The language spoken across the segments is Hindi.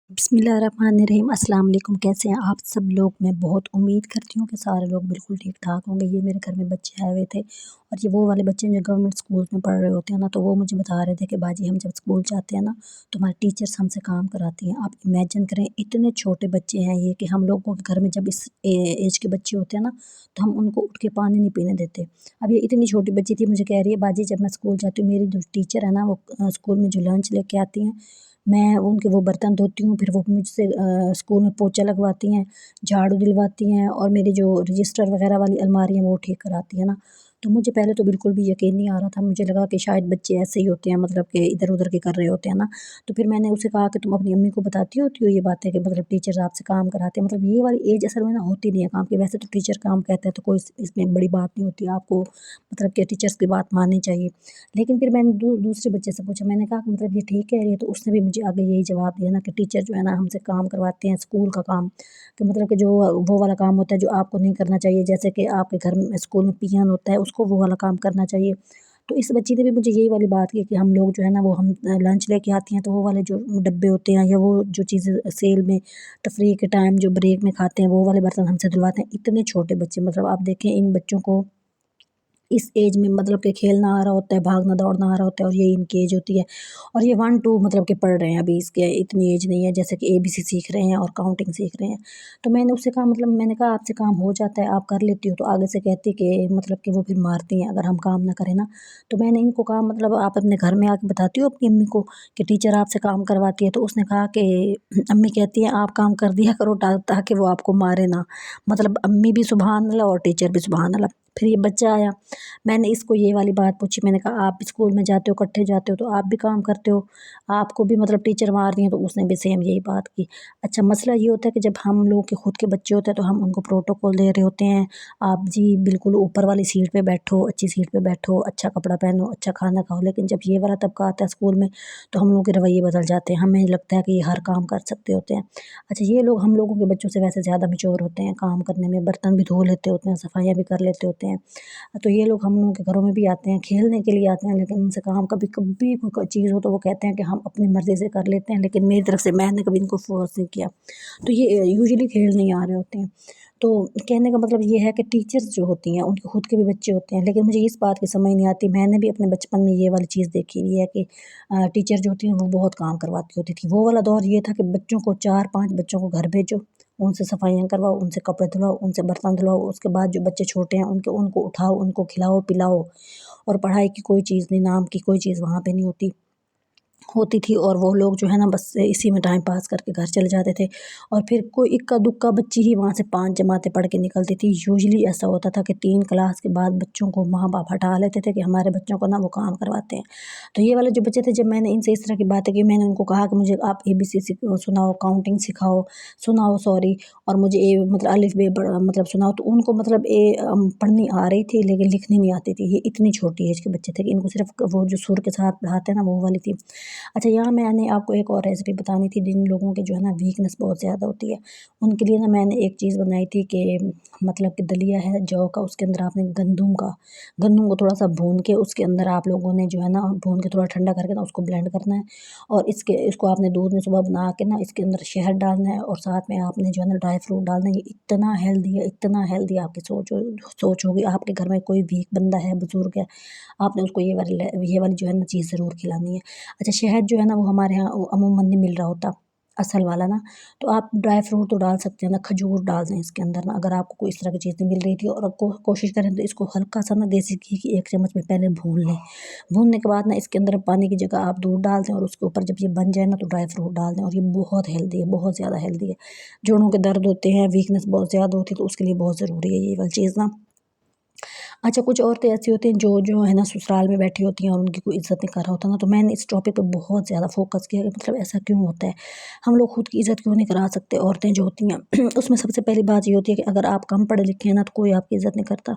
बिस्मिल्लाहिर्रहमानिर्रहीम अस्सलाम वालेकुम। कैसे हैं आप सब लोग। मैं बहुत उम्मीद करती हूँ कि सारे लोग बिल्कुल ठीक ठाक होंगे। ये मेरे घर में बच्चे आए हुए थे और ये वो वाले बच्चे जो गवर्नमेंट स्कूल में पढ़ रहे होते हैं ना, तो वो मुझे बता रहे थे कि बाजी हम जब स्कूल जाते हैं ना तो हमारे टीचर्स हमसे काम कराती हैं। आप इमेजिन करें, इतने छोटे बच्चे हैं ये कि हम लोगों के घर में जब इस एज के बच्चे होते हैं ना तो हम उनको उठ के पानी नहीं पीने देते। अब ये इतनी छोटी बच्ची थी, मुझे कह रही है बाजी जब मैं स्कूल जाती हूँ, मेरी जो टीचर है ना वो स्कूल में जो लंच लेके आती हैं, मैं उनके वो बर्तन धोती हूँ, फिर वो मुझसे स्कूल में पोछा लगवाती हैं, झाड़ू दिलवाती हैं और मेरी जो रजिस्टर वगैरह वाली अलमारी है वो ठीक कराती है ना। तो मुझे पहले तो बिल्कुल भी यकीन नहीं आ रहा था, मुझे लगा कि शायद बच्चे ऐसे ही होते हैं, मतलब कि इधर-उधर के कर रहे होते हैं ना। तो फिर मैंने उससे कहा कि तुम अपनी अम्मी को बताती होती हो ये बातें कि मतलब टीचर्स आपसे काम कराते हैं, मतलब ये वाली एज असल में ना होती नहीं है काम की। वैसे तो टीचर काम कहते हैं तो कोई इसमें बड़ी बात नहीं होती, आपको मतलब कि टीचर्स की बात माननी चाहिए। लेकिन फिर मैंने दूसरे बच्चे से पूछा, मैंने कहा कि मतलब ये ठीक कह रही है? तो उसने भी मुझे आगे यही जवाब दिया ना कि टीचर जो है ना हमसे काम करवाते हैं स्कूल का काम, कि मतलब कि जो वो वाला काम होता है जो आपको नहीं करना चाहिए, जैसे कि आपके घर में स्कूल में पियन होता है उसको वो वाला काम करना चाहिए। तो इस बच्ची ने भी मुझे यही वाली बात की कि हम लोग जो है ना वो हम लंच लेके आती हैं तो वो वाले जो डब्बे होते हैं या वो जो चीज़ें सेल में तफरीह के टाइम जो ब्रेक में खाते हैं वो वाले बर्तन हमसे धुलवाते हैं। इतने छोटे बच्चे, मतलब आप देखें इन बच्चों को इस एज में मतलब कि खेलना आ रहा होता है, भागना दौड़ना आ रहा होता है और यही इनकी एज होती है। और ये 1-2 मतलब कि पढ़ रहे हैं अभी, इसके इतनी एज नहीं है जैसे कि एबीसी सीख रहे हैं और काउंटिंग सीख रहे हैं। तो मैंने उससे कहा, मतलब मैंने कहा आपसे काम हो जाता है, आप कर लेती हो? तो आगे से कहती कि मतलब कि वो फिर मारती हैं अगर हम काम ना करें ना। तो मैंने इनको कहा मतलब आप अपने घर में आके बताती हो अपनी अम्मी को कि टीचर आपसे काम करवाती है? तो उसने कहा कि अम्मी कहती हैं आप काम कर दिया करो ताकि वो आपको मारे ना। मतलब अम्मी भी सुभान अल्लाह और टीचर भी सुभान अल्लाह। फिर ये बच्चा आया, मैंने इसको ये वाली बात पूछी, मैंने कहा आप स्कूल में जाते हो, इकट्ठे जाते हो तो आप भी काम करते हो, आपको भी मतलब टीचर मार रही हैं? तो उसने भी सेम यही बात की। अच्छा, मसला ये होता है कि जब हम लोग के खुद के बच्चे होते हैं तो हम उनको प्रोटोकॉल दे रहे होते हैं, आप जी बिल्कुल ऊपर वाली सीट पे बैठो, अच्छी सीट पे बैठो, अच्छा कपड़ा पहनो, अच्छा खाना खाओ। लेकिन जब ये वाला तबका आता है स्कूल में तो हम लोगों के रवैये बदल जाते हैं, हमें लगता है कि ये हर काम कर सकते होते हैं। अच्छा, ये लोग हम लोगों के बच्चों से वैसे ज़्यादा मैच्योर होते हैं काम करने में, बर्तन भी धो लेते होते हैं, सफाइयाँ भी कर लेते होते हैं। तो ये लोग हम लोगों के घरों में भी आते हैं, खेलने के लिए आते हैं, लेकिन उनसे काम कभी कभी कोई चीज़ हो तो वो कहते हैं कि हम अपनी मर्ज़ी से कर लेते हैं, लेकिन मेरी तरफ से मैंने कभी इनको फ़ोर्स नहीं किया। तो ये यूजुअली खेल नहीं आ रहे होते हैं। तो कहने का मतलब ये है कि टीचर्स जो होती हैं उनके खुद के भी बच्चे होते हैं, लेकिन मुझे इस बात की समझ नहीं आती। मैंने भी अपने बचपन में ये वाली चीज़ देखी हुई है कि टीचर जो होती हैं वो बहुत काम करवाती होती थी। वो वाला दौर ये था कि बच्चों को 4-5 बच्चों को घर भेजो, उनसे सफाइयाँ करवाओ, उनसे कपड़े धुलाओ, उनसे बर्तन धुलाओ, उसके बाद जो बच्चे छोटे हैं उनको उनको उठाओ, उनको खिलाओ-पिलाओ। और पढ़ाई की कोई चीज़ नहीं, नाम की कोई चीज़ वहाँ पे नहीं होती थी और वो लोग जो है ना बस इसी में टाइम पास करके घर चले जाते थे। और फिर कोई इक्का-दुक्का बच्ची ही वहाँ से 5 जमातें पढ़ के निकलती थी। यूजुअली ऐसा होता था कि 3 क्लास के बाद बच्चों को माँ-बाप हटा लेते थे कि हमारे बच्चों को ना वो काम करवाते हैं। तो ये वाले जो बच्चे थे, जब मैंने इनसे इस तरह की बातें की, मैंने उनको कहा कि मुझे आप एबीसी सुनाओ, काउंटिंग सिखाओ, सुनाओ सॉरी, और मुझे मतलब अलिफ बे मतलब सुनाओ। तो उनको मतलब पढ़नी आ रही थी लेकिन लिखनी नहीं आती थी। ये इतनी छोटी एज के बच्चे थे कि इनको सिर्फ़ वो जो सुर के साथ पढ़ाते हैं ना वो वाली थी। अच्छा, यहाँ मैंने आपको एक और रेसिपी बतानी थी, जिन लोगों की जो है ना वीकनेस बहुत ज़्यादा होती है, उनके लिए ना मैंने एक चीज़ बनाई थी कि मतलब कि दलिया है जौ का, उसके अंदर आपने गंदम को थोड़ा-सा भून के उसके अंदर आप लोगों ने जो है ना भून के थोड़ा ठंडा करके ना उसको ब्लेंड करना है और इसको आपने दूध में सुबह बना के ना इसके अंदर शहद डालना है और साथ में आपने जो है ना ड्राई फ्रूट डालना है। ये इतना हेल्दी है, आपकी सोच होगी आपके घर में कोई वीक बंदा है, बुज़ुर्ग है, आपने उसको ये वाली जो है ना चीज़ ज़रूर खिलानी है। अच्छा, शहद जो है ना वो हमारे यहाँ अमूमन नहीं मिल रहा होता, असल वाला ना, तो आप ड्राई फ्रूट तो डाल सकते हैं ना, खजूर डाल दें इसके अंदर ना, अगर आपको कोई इस तरह की चीज़ नहीं मिल रही थी। और आपको कोशिश करें तो इसको हल्का-सा ना देसी घी की 1 चम्मच में पहले भून लें। भूनने के बाद ना इसके अंदर पानी की जगह आप दूध डाल दें और उसके ऊपर जब ये बन जाए ना तो ड्राई फ्रूट डाल दें और ये बहुत हेल्दी है, बहुत ज़्यादा हेल्दी है। जोड़ों के दर्द होते हैं, वीकनेस बहुत ज़्यादा होती है तो उसके लिए बहुत ज़रूरी है ये वाली चीज़ ना। अच्छा, कुछ औरतें ऐसी होती हैं जो है ना ससुराल में बैठी होती हैं और उनकी कोई इज़्ज़त नहीं कर रहा होता ना, तो मैंने इस टॉपिक पे बहुत ज़्यादा फ़ोकस किया कि मतलब ऐसा क्यों होता है? हम लोग खुद की इज़्ज़त क्यों नहीं करा सकते? औरतें जो होती हैं उसमें सबसे पहली बात ये होती है कि अगर आप कम पढ़े लिखे हैं ना तो कोई आपकी इज़्ज़त नहीं करता।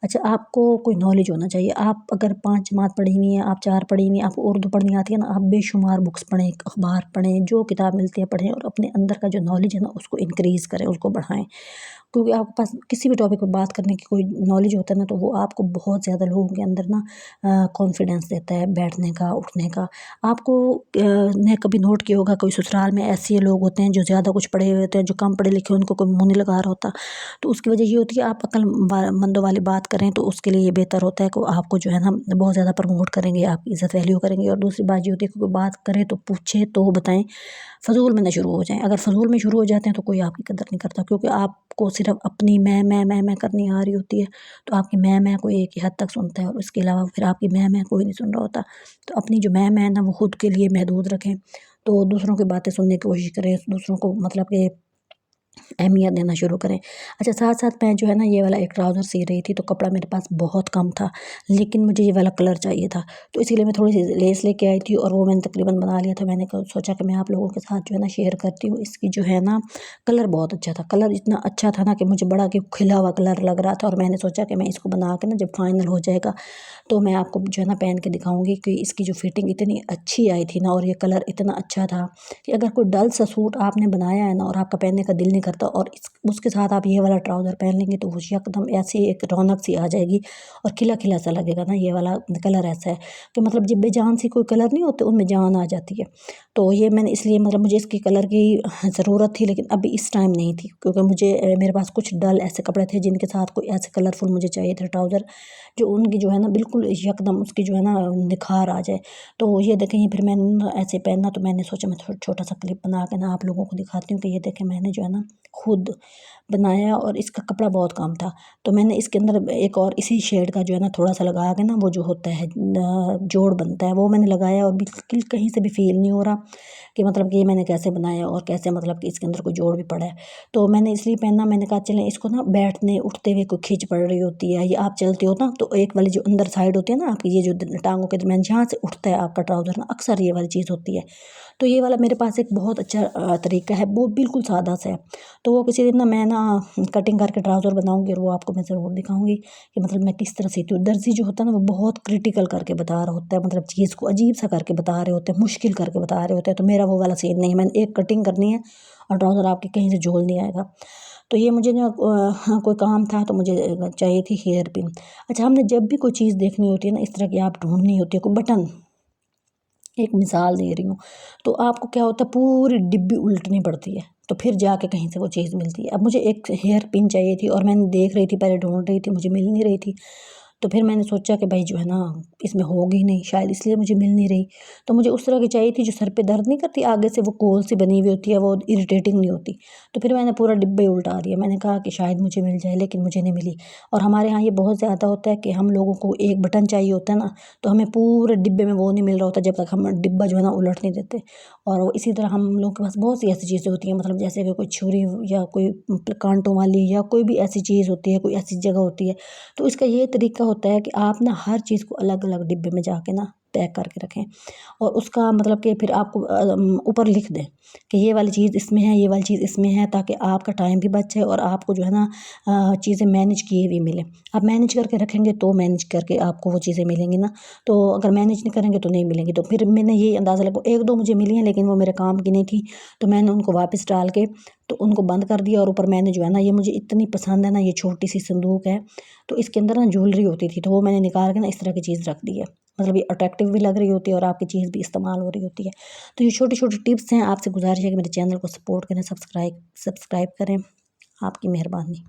अच्छा, आपको कोई नॉलेज होना चाहिए। आप अगर 5 जमात पढ़ी हुई हैं, आप 4 पढ़ी हुई हैं, आपको उर्दू पढ़नी आती है ना, आप बेशुमार बुक्स पढ़ें, अखबार पढ़ें, जो किताब मिलती है पढ़ें और अपने अंदर का जो नॉलेज है ना उसको इंक्रीज़ करें, उसको बढ़ाएँ। क्योंकि आपके पास किसी भी टॉपिक पे बात करने की कोई नॉलेज होता है ना तो तो वो आपको बहुत ज़्यादा लोगों के अंदर ना कॉन्फिडेंस देता है बैठने का, उठने का। आपको ने कभी नोट किया होगा कोई ससुराल में ऐसे लोग होते हैं जो ज़्यादा कुछ पढ़े हुए होते हैं, जो कम पढ़े लिखे उनको कोई मुँह नहीं लगा रहा होता। तो उसकी वजह ये होती है आप अक्लमंदों वाली बात करें तो उसके लिए ये बेहतर होता है कि आपको जो है ना बहुत ज़्यादा प्रमोट करेंगे, आपकी इज़्ज़त वैल्यू करेंगे। और दूसरी बात ये होती है कि कोई बात करे तो पूछे तो बताएं, फ़ज़ूल में ना शुरू हो जाएं। अगर फ़ज़ूल में शुरू हो जाते हैं तो कोई आपकी कदर नहीं करता, क्योंकि आपको सिर्फ अपनी मैं करनी आ रही होती है। तो आपकी मैं कोई एक ही हद तक सुनता है और उसके अलावा फिर आपकी मैं कोई नहीं सुन रहा होता। तो अपनी जो मैं ना वो खुद के लिए महदूद रखें। तो दूसरों की बातें सुनने की कोशिश करें, दूसरों को मतलब कि अहमियत देना शुरू करें। अच्छा, साथ-साथ मैं जो है ना ये वाला एक ट्राउज़र सी रही थी, तो कपड़ा मेरे पास बहुत कम था, लेकिन मुझे ये वाला कलर चाहिए था। तो इसीलिए मैं थोड़ी-सी लेस लेके आई थी और वो मैंने तकरीबन बना लिया था। मैंने सोचा कि मैं आप लोगों के साथ जो है ना शेयर करती हूँ। इसकी जो है ना कलर बहुत अच्छा था। कलर इतना अच्छा था ना कि मुझे बड़ा कि खिला हुआ कलर लग रहा था और मैंने सोचा कि मैं इसको बना के ना जब फाइनल हो जाएगा तो मैं आपको जो है ना पहन के दिखाऊँगी कि इसकी जो फिटिंग इतनी अच्छी आई थी ना और ये कलर इतना अच्छा था कि अगर कोई डल सा सूट आपने बनाया है ना और आपका पहनने का दिल नहीं करता और उसके साथ आप ये वाला ट्राउज़र पहन लेंगे तो वो एकदम ऐसी एक रौनक सी आ जाएगी और खिला खिला सा लगेगा ना। ये वाला कलर ऐसा है कि मतलब जब बेजान सी कोई कलर नहीं होते उनमें जान आ जाती है। तो ये मैंने इसलिए मतलब मुझे इसकी कलर की ज़रूरत थी, लेकिन अभी इस टाइम नहीं थी, क्योंकि मुझे मेरे पास कुछ डल ऐसे कपड़े थे जिनके साथ कोई ऐसे कलरफुल मुझे चाहिए थे ट्राउज़र, जो उनकी जो है ना बिल्कुल एकदम उसकी जो है ना निखार आ जाए। तो ये देखें, ये फिर मैंने ना ऐसे पहना तो मैंने सोचा मैं छोटा सा क्लिप बना के ना आप लोगों को दिखाती हूँ कि ये देखें मैंने जो है ना खुद बनाया और इसका कपड़ा बहुत कम था। तो मैंने इसके अंदर एक और इसी शेड का जो है ना थोड़ा सा लगा के ना वो जो होता है जोड़ बनता है वो मैंने लगाया और बिल्कुल कहीं से भी फील नहीं हो रहा कि मतलब कि ये मैंने कैसे बनाया और कैसे मतलब कि इसके अंदर कोई जोड़ भी पड़ा है। तो मैंने इसलिए पहना, मैंने कहा चलें इसको ना बैठने उठते हुए कोई खींच पड़ रही होती है या आप चलते हो ना तो एक वाली जो अंदर साइड होती है ना आपकी, ये जो टांगों के दरमियान जहाँ से उठता है आपका ट्राउज़र ना, अक्सर ये वाली चीज़ होती है। तो ये वाला मेरे पास एक बहुत अच्छा तरीका है, वो बिल्कुल सादा सा है। तो वो किसी दिन ना मैं ना कटिंग करके ट्राउज़र बनाऊंगी और वो आपको मैं ज़रूर दिखाऊंगी कि मतलब मैं किस तरह सीती हूँ। दर्जी जो होता है ना वो बहुत क्रिटिकल करके बता रहा होता है, मतलब चीज़ को अजीब सा करके बता रहे होते हैं, मुश्किल करके बता रहे होते हैं। तो मेरा वो वाला सीन नहीं है, मैंने एक कटिंग करनी है और ट्राउज़र आपके कहीं से झोल नहीं आएगा। तो ये मुझे ना कोई काम था तो मुझे चाहिए थी हेयर पिन। अच्छा, हमने जब भी कोई चीज़ देखनी होती है ना इस तरह की आप ढूंढनी होती है, कोई बटन, एक मिसाल दे रही हूँ, तो आपको क्या होता है पूरी डिब्बी उल्टनी पड़ती है तो फिर जाके कहीं से वो चीज़ मिलती है। अब मुझे एक हेयर पिन चाहिए थी और मैंने देख रही थी, पहले ढूंढ रही थी, मुझे मिल नहीं रही थी। तो फिर मैंने सोचा कि भाई जो है ना इसमें होगी नहीं, शायद इसलिए मुझे मिल नहीं रही। तो मुझे उस तरह की चाहिए थी जो सर पे दर्द नहीं करती, आगे से वो कोल सी बनी हुई होती है, वो इरिटेटिंग नहीं होती। तो फिर मैंने पूरा डिब्बा ही उल्टा दिया, मैंने कहा कि शायद मुझे मिल जाए, लेकिन मुझे नहीं मिली। और हमारे यहाँ ये बहुत ज़्यादा होता है कि हम लोगों को एक बटन चाहिए होता है ना, तो हमें पूरे डिब्बे में वो नहीं मिल रहा होता जब तक हम डिब्बा जो है ना उलट नहीं देते। और वो इसी तरह हम लोगों के पास बहुत सी ऐसी चीज़ें होती हैं, मतलब जैसे कि कोई छुरी या कोई कांटों वाली या कोई भी ऐसी चीज़ होती है, कोई ऐसी जगह होती है। तो इसका ये तरीका होता है कि आप ना हर चीज़ को अलग अलग डिब्बे में जाके ना पैक करके रखें और उसका मतलब कि फिर आपको ऊपर लिख दें कि ये वाली चीज़ इसमें है, ये वाली चीज़ इसमें है, ताकि आपका टाइम भी बचे और आपको जो है ना चीज़ें मैनेज किए हुए मिले। आप मैनेज करके रखेंगे तो मैनेज करके आपको वो चीज़ें मिलेंगी ना, तो अगर मैनेज नहीं करेंगे तो नहीं मिलेंगी। तो फिर मैंने ये अंदाज़ा लगा, एक दो मुझे मिली हैं लेकिन वो मेरे काम की नहीं थी, तो मैंने उनको वापस डाल के तो उनको बंद कर दिया। और ऊपर मैंने जो है ना, ये मुझे इतनी पसंद है ना, ये छोटी सी संदूक है, तो इसके अंदर ना ज्वेलरी होती थी, तो वो मैंने निकाल के ना इस तरह की चीज़ रख दी है। मतलब ये अट्रैक्टिव भी लग रही होती है और आपकी चीज़ भी इस्तेमाल हो रही होती है। तो ये छोटी छोटी टिप्स हैं, आपसे गुजारिश है कि मेरे चैनल को सपोर्ट करें, सब्सक्राइब करें। आपकी मेहरबानी।